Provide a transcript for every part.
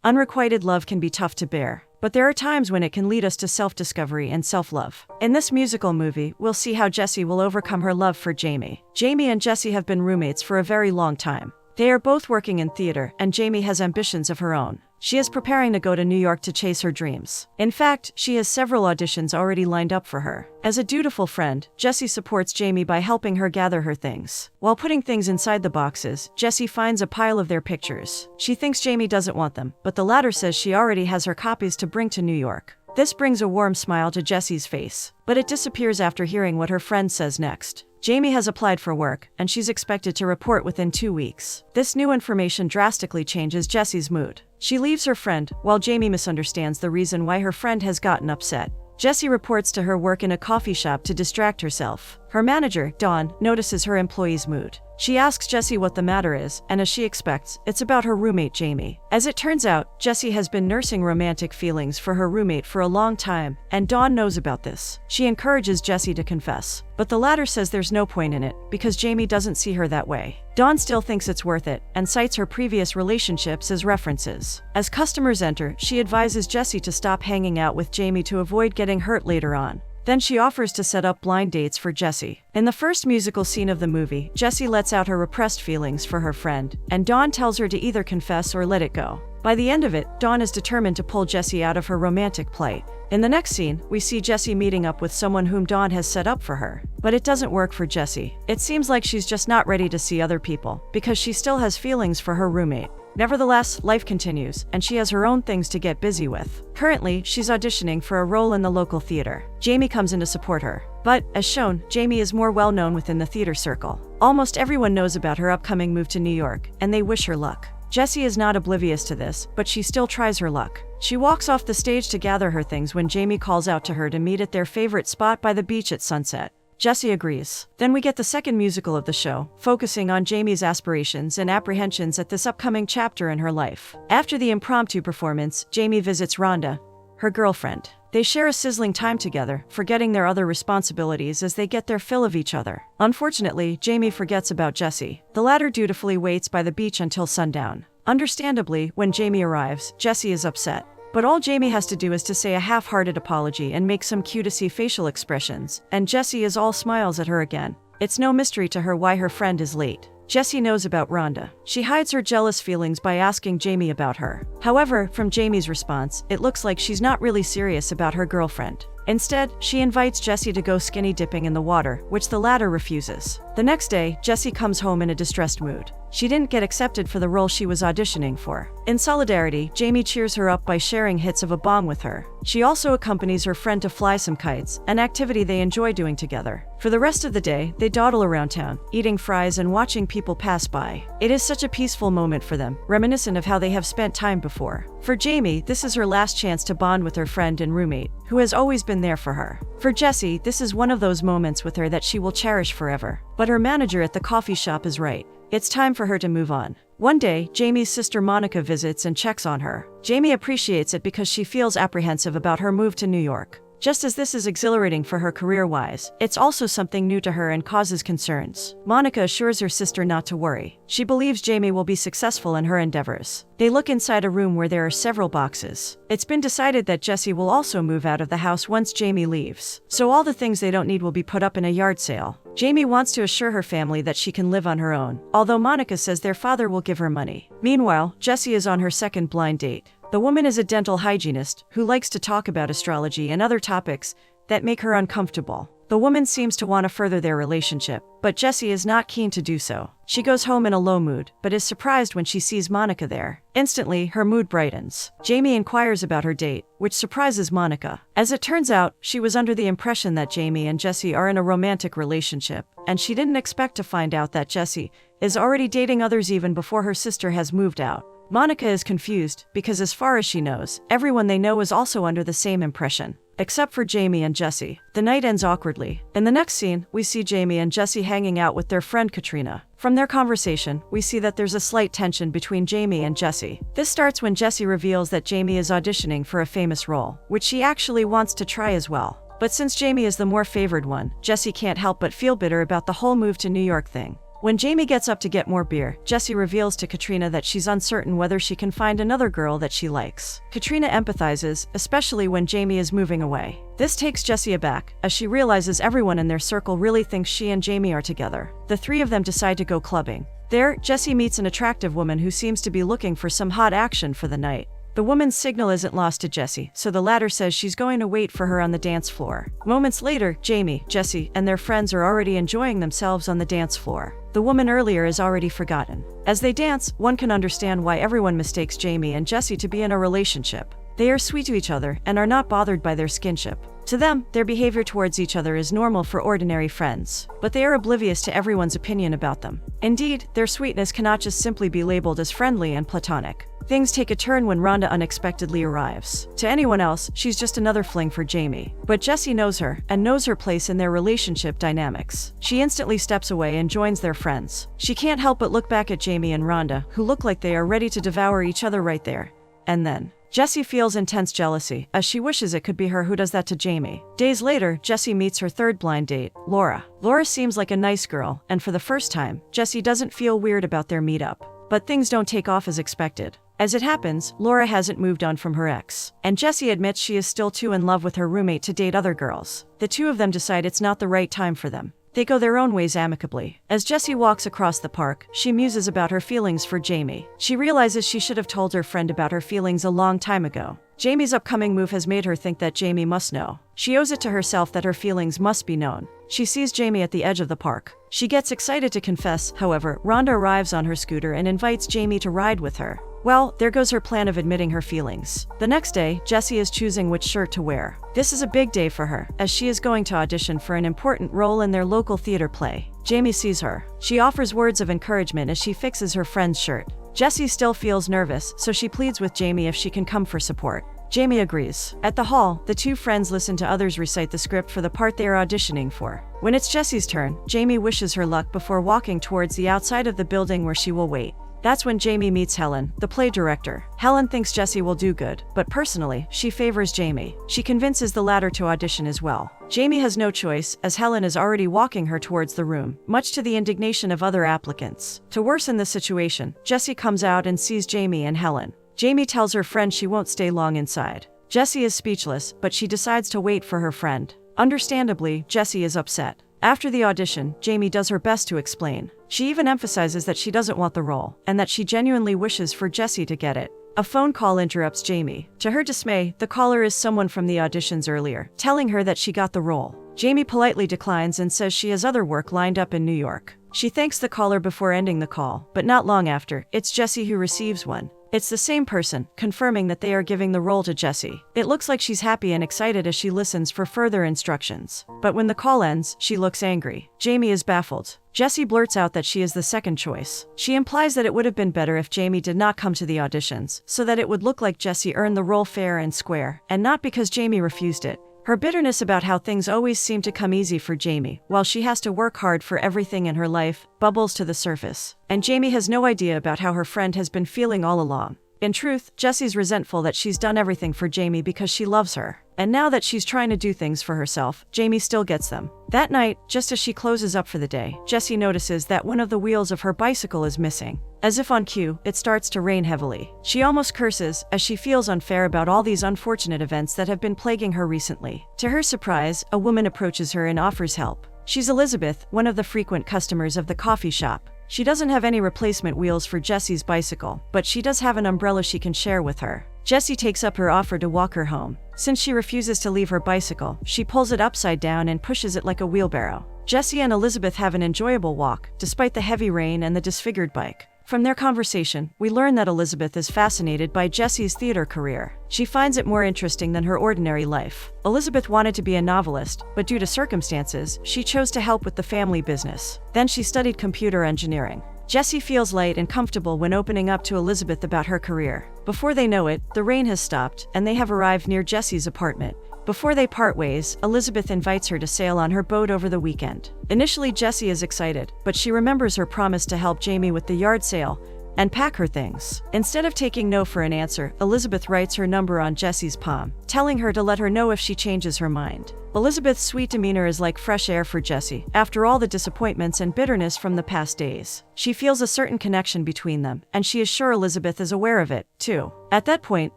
Unrequited love can be tough to bear, but there are times when it can lead us to self-discovery and self-love. In this musical movie, we'll see how Jessie will overcome her love for Jamie. Jamie and Jessie have been roommates for a very long time. They are both working in theater, and Jamie has ambitions of her own. She is preparing to go to New York to chase her dreams. In fact, she has several auditions already lined up for her. As a dutiful friend, Jessie supports Jamie by helping her gather her things. While putting things inside the boxes, Jessie finds a pile of their pictures. She thinks Jamie doesn't want them, but the latter says she already has her copies to bring to New York. This brings a warm smile to Jessie's face, but it disappears after hearing what her friend says next. Jamie has applied for work, and she's expected to report within 2 weeks. This new information drastically changes Jessie's mood. She leaves her friend, while Jamie misunderstands the reason why her friend has gotten upset. Jessie reports to her work in a coffee shop to distract herself. Her manager, Dawn, notices her employee's mood. She asks Jessie what the matter is, and as she expects, it's about her roommate Jamie. As it turns out, Jessie has been nursing romantic feelings for her roommate for a long time, and Dawn knows about this. She encourages Jessie to confess, but the latter says there's no point in it, because Jamie doesn't see her that way. Dawn still thinks it's worth it, and cites her previous relationships as references. As customers enter, she advises Jessie to stop hanging out with Jamie to avoid getting hurt later on. Then she offers to set up blind dates for Jessie. In the first musical scene of the movie, Jessie lets out her repressed feelings for her friend, and Dawn tells her to either confess or let it go. By the end of it, Dawn is determined to pull Jessie out of her romantic plight. In the next scene, we see Jessie meeting up with someone whom Dawn has set up for her. But it doesn't work for Jessie. It seems like she's just not ready to see other people, because she still has feelings for her roommate. Nevertheless, life continues, and she has her own things to get busy with. Currently, she's auditioning for a role in the local theater. Jamie comes in to support her. But, as shown, Jamie is more well-known within the theater circle. Almost everyone knows about her upcoming move to New York, and they wish her luck. Jessie is not oblivious to this, but she still tries her luck. She walks off the stage to gather her things when Jamie calls out to her to meet at their favorite spot by the beach at sunset. Jessie agrees. Then we get the second musical of the show, focusing on Jamie's aspirations and apprehensions at this upcoming chapter in her life. After the impromptu performance, Jamie visits Rhonda, her girlfriend. They share a sizzling time together, forgetting their other responsibilities as they get their fill of each other. Unfortunately, Jamie forgets about Jessie. The latter dutifully waits by the beach until sundown. Understandably, when Jamie arrives, Jessie is upset. But all Jamie has to do is to say a half-hearted apology and make some cutesy facial expressions, and Jessie is all smiles at her again. It's no mystery to her why her friend is late. Jessie knows about Rhonda. She hides her jealous feelings by asking Jamie about her. However, from Jamie's response, it looks like she's not really serious about her girlfriend. Instead, she invites Jessie to go skinny dipping in the water, which the latter refuses. The next day, Jessie comes home in a distressed mood. She didn't get accepted for the role she was auditioning for. In solidarity, Jamie cheers her up by sharing hits of a bomb with her. She also accompanies her friend to fly some kites, an activity they enjoy doing together. For the rest of the day, they dawdle around town, eating fries and watching people pass by. It is such a peaceful moment for them, reminiscent of how they have spent time before. For Jamie, this is her last chance to bond with her friend and roommate, who has always been there for her. For Jessie, this is one of those moments with her that she will cherish forever. But her manager at the coffee shop is right. It's time for her to move on. One day, Jamie's sister Monica visits and checks on her. Jamie appreciates it because she feels apprehensive about her move to New York. Just as this is exhilarating for her career-wise, it's also something new to her and causes concerns. Monica assures her sister not to worry. She believes Jamie will be successful in her endeavors. They look inside a room where there are several boxes. It's been decided that Jessie will also move out of the house once Jamie leaves, so all the things they don't need will be put up in a yard sale. Jamie wants to assure her family that she can live on her own, although Monica says their father will give her money. Meanwhile, Jessie is on her second blind date. The woman is a dental hygienist who likes to talk about astrology and other topics that make her uncomfortable. The woman seems to want to further their relationship, but Jessie is not keen to do so. She goes home in a low mood, but is surprised when she sees Monica there. Instantly, her mood brightens. Jamie inquires about her date, which surprises Monica. As it turns out, she was under the impression that Jamie and Jessie are in a romantic relationship, and she didn't expect to find out that Jessie is already dating others even before her sister has moved out. Monica is confused, because as far as she knows, everyone they know is also under the same impression. Except for Jamie and Jessie. The night ends awkwardly. In the next scene, we see Jamie and Jessie hanging out with their friend Katrina. From their conversation, we see that there's a slight tension between Jamie and Jessie. This starts when Jessie reveals that Jamie is auditioning for a famous role, which she actually wants to try as well. But since Jamie is the more favored one, Jessie can't help but feel bitter about the whole move to New York thing. When Jamie gets up to get more beer, Jessie reveals to Katrina that she's uncertain whether she can find another girl that she likes. Katrina empathizes, especially when Jamie is moving away. This takes Jessie aback, as she realizes everyone in their circle really thinks she and Jamie are together. The three of them decide to go clubbing. There, Jessie meets an attractive woman who seems to be looking for some hot action for the night. The woman's signal isn't lost to Jessie, so the latter says she's going to wait for her on the dance floor. Moments later, Jamie, Jessie, and their friends are already enjoying themselves on the dance floor. The woman earlier is already forgotten. As they dance, one can understand why everyone mistakes Jamie and Jessie to be in a relationship. They are sweet to each other and are not bothered by their skinship. To them, their behavior towards each other is normal for ordinary friends, but they are oblivious to everyone's opinion about them. Indeed, their sweetness cannot just simply be labeled as friendly and platonic. Things take a turn when Rhonda unexpectedly arrives. To anyone else, she's just another fling for Jamie. But Jessie knows her, and knows her place in their relationship dynamics. She instantly steps away and joins their friends. She can't help but look back at Jamie and Rhonda, who look like they are ready to devour each other right there. And then Jessie feels intense jealousy, as she wishes it could be her who does that to Jamie. Days later, Jessie meets her third blind date, Laura. Laura seems like a nice girl, and for the first time, Jessie doesn't feel weird about their meetup. But things don't take off as expected. As it happens, Laura hasn't moved on from her ex, and Jessie admits she is still too in love with her roommate to date other girls. The two of them decide it's not the right time for them. They go their own ways amicably. As Jessie walks across the park, she muses about her feelings for Jamie. She realizes she should have told her friend about her feelings a long time ago. Jamie's upcoming move has made her think that Jamie must know. She owes it to herself that her feelings must be known. She sees Jamie at the edge of the park. She gets excited to confess, however, Rhonda arrives on her scooter and invites Jamie to ride with her. Well, there goes her plan of admitting her feelings. The next day, Jessie is choosing which shirt to wear. This is a big day for her, as she is going to audition for an important role in their local theater play. Jamie sees her. She offers words of encouragement as she fixes her friend's shirt. Jessie still feels nervous, so she pleads with Jamie if she can come for support. Jamie agrees. At the hall, the two friends listen to others recite the script for the part they are auditioning for. When it's Jessie's turn, Jamie wishes her luck before walking towards the outside of the building where she will wait. That's when Jamie meets Helen, the play director. Helen thinks Jessie will do good, but personally, she favors Jamie. She convinces the latter to audition as well. Jamie has no choice, as Helen is already walking her towards the room, much to the indignation of other applicants. To worsen the situation, Jessie comes out and sees Jamie and Helen. Jamie tells her friend she won't stay long inside. Jessie is speechless, but she decides to wait for her friend. Understandably, Jessie is upset. After the audition, Jamie does her best to explain. She even emphasizes that she doesn't want the role, and that she genuinely wishes for Jessie to get it. A phone call interrupts Jamie. To her dismay, the caller is someone from the auditions earlier, telling her that she got the role. Jamie politely declines and says she has other work lined up in New York. She thanks the caller before ending the call, but not long after, it's Jessie who receives one. It's the same person, confirming that they are giving the role to Jessie. It looks like she's happy and excited as she listens for further instructions. But when the call ends, she looks angry. Jamie is baffled. Jessie blurts out that she is the second choice. She implies that it would have been better if Jamie did not come to the auditions, so that it would look like Jessie earned the role fair and square, and not because Jamie refused it. Her bitterness about how things always seem to come easy for Jamie, while she has to work hard for everything in her life, bubbles to the surface. And Jamie has no idea about how her friend has been feeling all along. In truth, Jessie's resentful that she's done everything for Jamie because she loves her. And now that she's trying to do things for herself, Jamie still gets them. That night, just as she closes up for the day, Jessie notices that one of the wheels of her bicycle is missing. As if on cue, it starts to rain heavily. She almost curses, as she feels unfair about all these unfortunate events that have been plaguing her recently. To her surprise, a woman approaches her and offers help. She's Elizabeth, one of the frequent customers of the coffee shop. She doesn't have any replacement wheels for Jessie's bicycle, but she does have an umbrella she can share with her. Jessie takes up her offer to walk her home. Since she refuses to leave her bicycle, she pulls it upside down and pushes it like a wheelbarrow. Jessie and Elizabeth have an enjoyable walk, despite the heavy rain and the disfigured bike. From their conversation, we learn that Elizabeth is fascinated by Jessie's theater career. She finds it more interesting than her ordinary life. Elizabeth wanted to be a novelist, but due to circumstances, she chose to help with the family business. Then she studied computer engineering. Jessie feels light and comfortable when opening up to Elizabeth about her career. Before they know it, the rain has stopped, and they have arrived near Jessie's apartment. Before they part ways, Elizabeth invites her to sail on her boat over the weekend. Initially, Jessie is excited, but she remembers her promise to help Jamie with the yard sale, and pack her things. Instead of taking no for an answer, Elizabeth writes her number on Jesse's palm, telling her to let her know if she changes her mind. Elizabeth's sweet demeanor is like fresh air for Jesse, after all the disappointments and bitterness from the past days. She feels a certain connection between them, and she is sure Elizabeth is aware of it, too. At that point,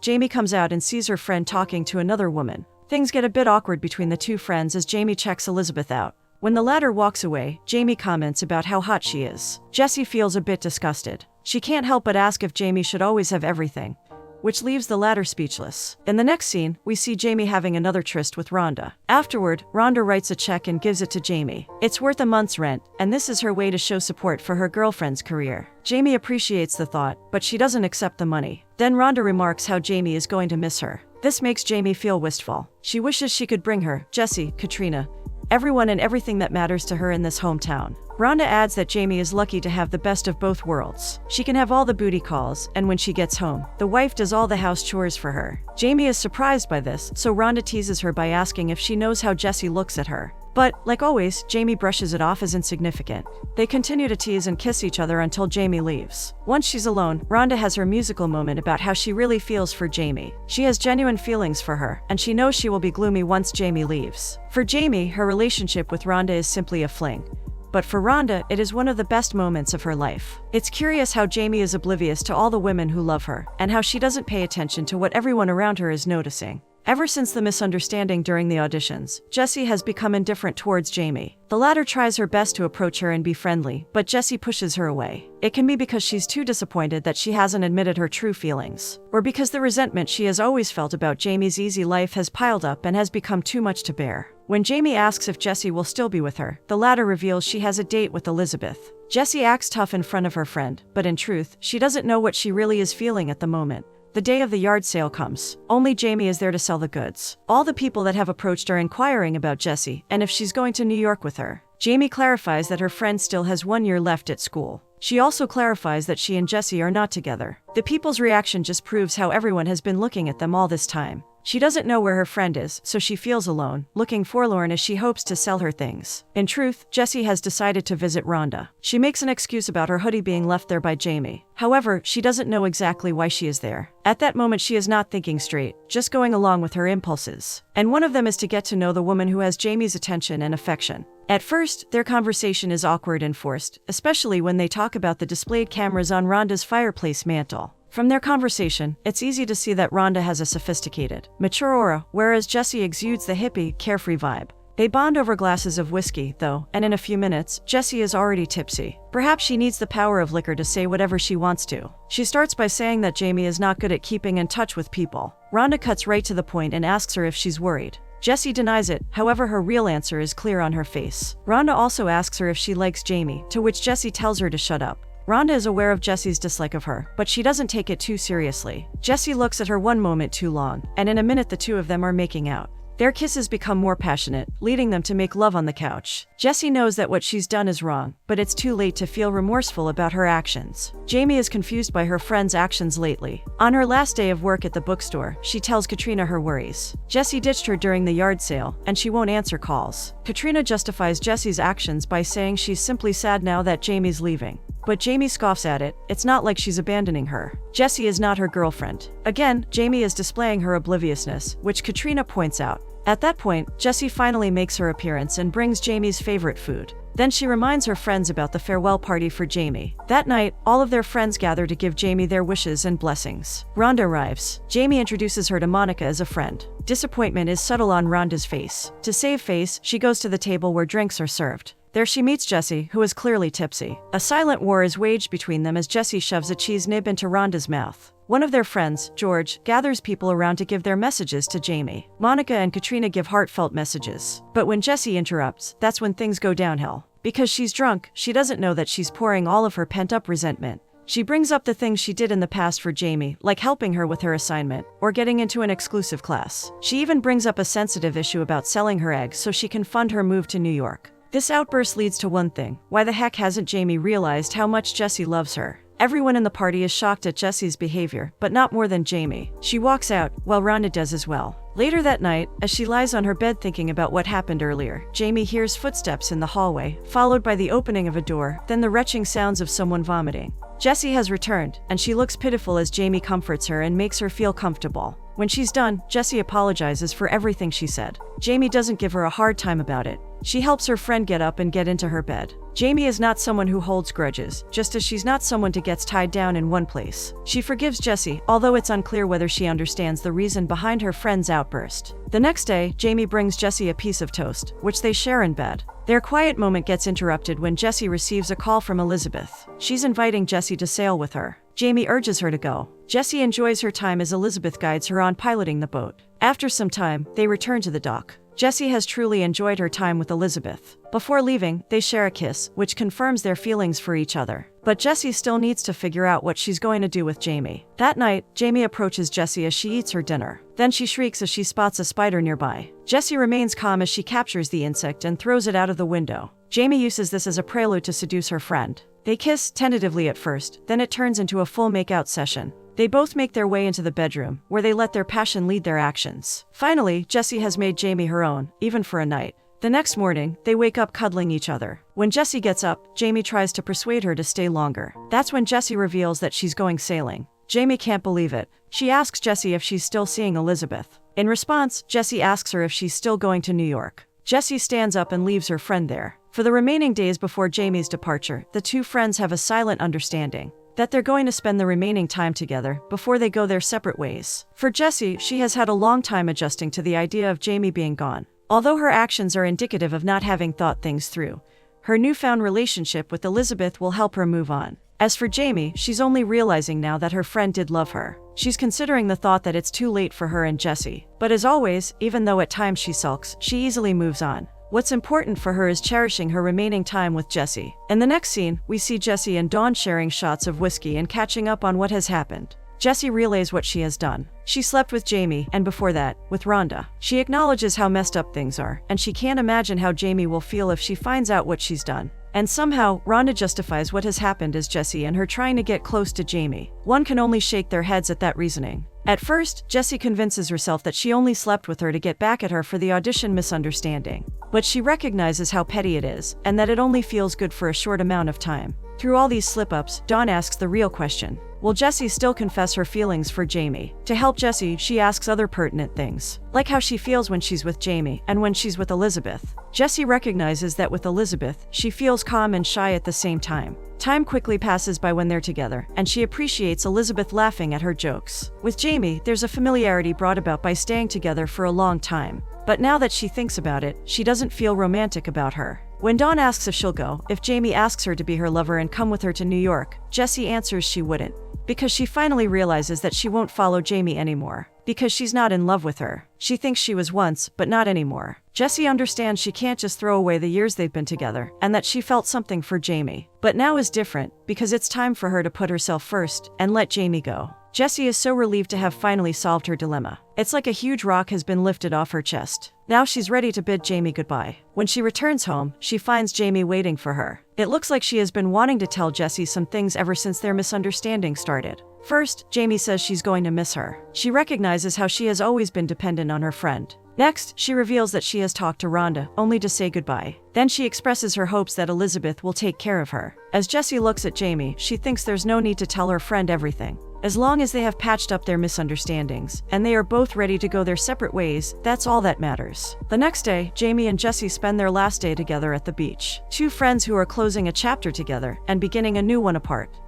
Jamie comes out and sees her friend talking to another woman. Things get a bit awkward between the two friends as Jamie checks Elizabeth out. When the latter walks away, Jamie comments about how hot she is. Jessie feels a bit disgusted. She can't help but ask if Jamie should always have everything, which leaves the latter speechless. In the next scene, we see Jamie having another tryst with Rhonda. Afterward, Rhonda writes a check and gives it to Jamie. It's worth a month's rent, and this is her way to show support for her girlfriend's career. Jamie appreciates the thought, but she doesn't accept the money. Then Rhonda remarks how Jamie is going to miss her. This makes Jamie feel wistful. She wishes she could bring her, Jessie, Katrina, everyone and everything that matters to her in this hometown. Rhonda adds that Jamie is lucky to have the best of both worlds. She can have all the booty calls, and when she gets home, the wife does all the house chores for her. Jamie is surprised by this, so Rhonda teases her by asking if she knows how Jessie looks at her. But, like always, Jamie brushes it off as insignificant. They continue to tease and kiss each other until Jamie leaves. Once she's alone, Rhonda has her musical moment about how she really feels for Jamie. She has genuine feelings for her, and she knows she will be gloomy once Jamie leaves. For Jamie, her relationship with Rhonda is simply a fling. But for Rhonda, it is one of the best moments of her life. It's curious how Jamie is oblivious to all the women who love her, and how she doesn't pay attention to what everyone around her is noticing. Ever since the misunderstanding during the auditions, Jessie has become indifferent towards Jamie. The latter tries her best to approach her and be friendly, but Jessie pushes her away. It can be because she's too disappointed that she hasn't admitted her true feelings, or because the resentment she has always felt about Jamie's easy life has piled up and has become too much to bear. When Jamie asks if Jessie will still be with her, the latter reveals she has a date with Elizabeth. Jessie acts tough in front of her friend, but in truth, she doesn't know what she really is feeling at the moment. The day of the yard sale comes. Only Jamie is there to sell the goods. All the people that have approached are inquiring about Jessie and if she's going to New York with her. Jamie clarifies that her friend still has 1 year left at school. She also clarifies that she and Jessie are not together. The people's reaction just proves how everyone has been looking at them all this time. She doesn't know where her friend is, so she feels alone, looking forlorn as she hopes to sell her things. In truth, Jessie has decided to visit Rhonda. She makes an excuse about her hoodie being left there by Jamie. However, she doesn't know exactly why she is there. At that moment, she is not thinking straight, just going along with her impulses. And one of them is to get to know the woman who has Jamie's attention and affection. At first, their conversation is awkward and forced, especially when they talk about the displayed cameras on Rhonda's fireplace mantle. From their conversation, it's easy to see that Rhonda has a sophisticated, mature aura, whereas Jessie exudes the hippie, carefree vibe. They bond over glasses of whiskey, though, and in a few minutes, Jessie is already tipsy. Perhaps she needs the power of liquor to say whatever she wants to. She starts by saying that Jamie is not good at keeping in touch with people. Rhonda cuts right to the point and asks her if she's worried. Jessie denies it, however her real answer is clear on her face. Rhonda also asks her if she likes Jamie, to which Jessie tells her to shut up. Rhonda is aware of Jessie's dislike of her, but she doesn't take it too seriously. Jessie looks at her one moment too long, and in a minute the two of them are making out. Their kisses become more passionate, leading them to make love on the couch. Jessie knows that what she's done is wrong, but it's too late to feel remorseful about her actions. Jamie is confused by her friend's actions lately. On her last day of work at the bookstore, she tells Katrina her worries. Jessie ditched her during the yard sale, and she won't answer calls. Katrina justifies Jessie's actions by saying she's simply sad now that Jamie's leaving. But Jamie scoffs at it. It's not like she's abandoning her. Jessie is not her girlfriend. Again, Jamie is displaying her obliviousness, which Katrina points out. At that point, Jessie finally makes her appearance and brings Jamie's favorite food. Then she reminds her friends about the farewell party for Jamie. That night, all of their friends gather to give Jamie their wishes and blessings. Rhonda arrives. Jamie introduces her to Monica as a friend. Disappointment is subtle on Rhonda's face. To save face, she goes to the table where drinks are served. There she meets Jessie, who is clearly tipsy. A silent war is waged between them as Jessie shoves a cheese nib into Rhonda's mouth. One of their friends, George, gathers people around to give their messages to Jamie. Monica and Katrina give heartfelt messages. But when Jessie interrupts, that's when things go downhill. Because she's drunk, she doesn't know that she's pouring all of her pent-up resentment. She brings up the things she did in the past for Jamie, like helping her with her assignment, or getting into an exclusive class. She even brings up a sensitive issue about selling her eggs so she can fund her move to New York. This outburst leads to one thing. Why the heck hasn't Jamie realized how much Jessie loves her? Everyone in the party is shocked at Jessie's behavior, but not more than Jamie. She walks out, while Rhonda does as well. Later that night, as she lies on her bed thinking about what happened earlier, Jamie hears footsteps in the hallway, followed by the opening of a door, then the retching sounds of someone vomiting. Jessie has returned, and she looks pitiful as Jamie comforts her and makes her feel comfortable. When she's done, Jessie apologizes for everything she said. Jamie doesn't give her a hard time about it. She helps her friend get up and get into her bed. Jamie is not someone who holds grudges, just as she's not someone who gets tied down in one place. She forgives Jessie, although it's unclear whether she understands the reason behind her friend's outburst. The next day, Jamie brings Jessie a piece of toast, which they share in bed. Their quiet moment gets interrupted when Jessie receives a call from Elizabeth. She's inviting Jessie to sail with her. Jamie urges her to go. Jessie enjoys her time as Elizabeth guides her on piloting the boat. After some time, they return to the dock. Jessie has truly enjoyed her time with Elizabeth. Before leaving, they share a kiss, which confirms their feelings for each other. But Jessie still needs to figure out what she's going to do with Jamie. That night, Jamie approaches Jessie as she eats her dinner. Then she shrieks as she spots a spider nearby. Jessie remains calm as she captures the insect and throws it out of the window. Jamie uses this as a prelude to seduce her friend. They kiss tentatively at first, then it turns into a full make-out session. They both make their way into the bedroom, where they let their passion lead their actions. Finally, Jessie has made Jamie her own, even for a night. The next morning, they wake up cuddling each other. When Jessie gets up, Jamie tries to persuade her to stay longer. That's when Jessie reveals that she's going sailing. Jamie can't believe it. She asks Jessie if she's still seeing Elizabeth. In response, Jessie asks her if she's still going to New York. Jessie stands up and leaves her friend there. For the remaining days before Jamie's departure, the two friends have a silent understanding that they're going to spend the remaining time together before they go their separate ways. For Jessie, she has had a long time adjusting to the idea of Jamie being gone. Although her actions are indicative of not having thought things through, her newfound relationship with Elizabeth will help her move on. As for Jamie, she's only realizing now that her friend did love her. She's considering the thought that it's too late for her and Jessie. But as always, even though at times she sulks, she easily moves on. What's important for her is cherishing her remaining time with Jessie. In the next scene, we see Jessie and Dawn sharing shots of whiskey and catching up on what has happened. Jessie relays what she has done. She slept with Jamie, and before that, with Rhonda. She acknowledges how messed up things are, and she can't imagine how Jamie will feel if she finds out what she's done. And somehow, Rhonda justifies what has happened as Jessie and her trying to get close to Jamie. One can only shake their heads at that reasoning. At first, Jessie convinces herself that she only slept with her to get back at her for the audition misunderstanding. But she recognizes how petty it is, and that it only feels good for a short amount of time. Through all these slip-ups, Dawn asks the real question. Will Jessie still confess her feelings for Jamie? To help Jessie, she asks other pertinent things, like how she feels when she's with Jamie and when she's with Elizabeth. Jessie recognizes that with Elizabeth, she feels calm and shy at the same time. Time quickly passes by when they're together, and she appreciates Elizabeth laughing at her jokes. With Jamie, there's a familiarity brought about by staying together for a long time. But now that she thinks about it, she doesn't feel romantic about her. When Dawn asks if she'll go, if Jamie asks her to be her lover and come with her to New York, Jessie answers she wouldn't. Because she finally realizes that she won't follow Jamie anymore. Because she's not in love with her. She thinks she was once, but not anymore. Jessie understands she can't just throw away the years they've been together, and that she felt something for Jamie. But now is different, because it's time for her to put herself first and let Jamie go. Jessie is so relieved to have finally solved her dilemma. It's like a huge rock has been lifted off her chest. Now she's ready to bid Jamie goodbye. When she returns home, she finds Jamie waiting for her. It looks like she has been wanting to tell Jessie some things ever since their misunderstanding started. First, Jamie says she's going to miss her. She recognizes how she has always been dependent on her friend. Next, she reveals that she has talked to Rhonda, only to say goodbye. Then she expresses her hopes that Elizabeth will take care of her. As Jessie looks at Jamie, she thinks there's no need to tell her friend everything. As long as they have patched up their misunderstandings, and they are both ready to go their separate ways, that's all that matters. The next day, Jamie and Jessie spend their last day together at the beach. Two friends who are closing a chapter together and beginning a new one apart.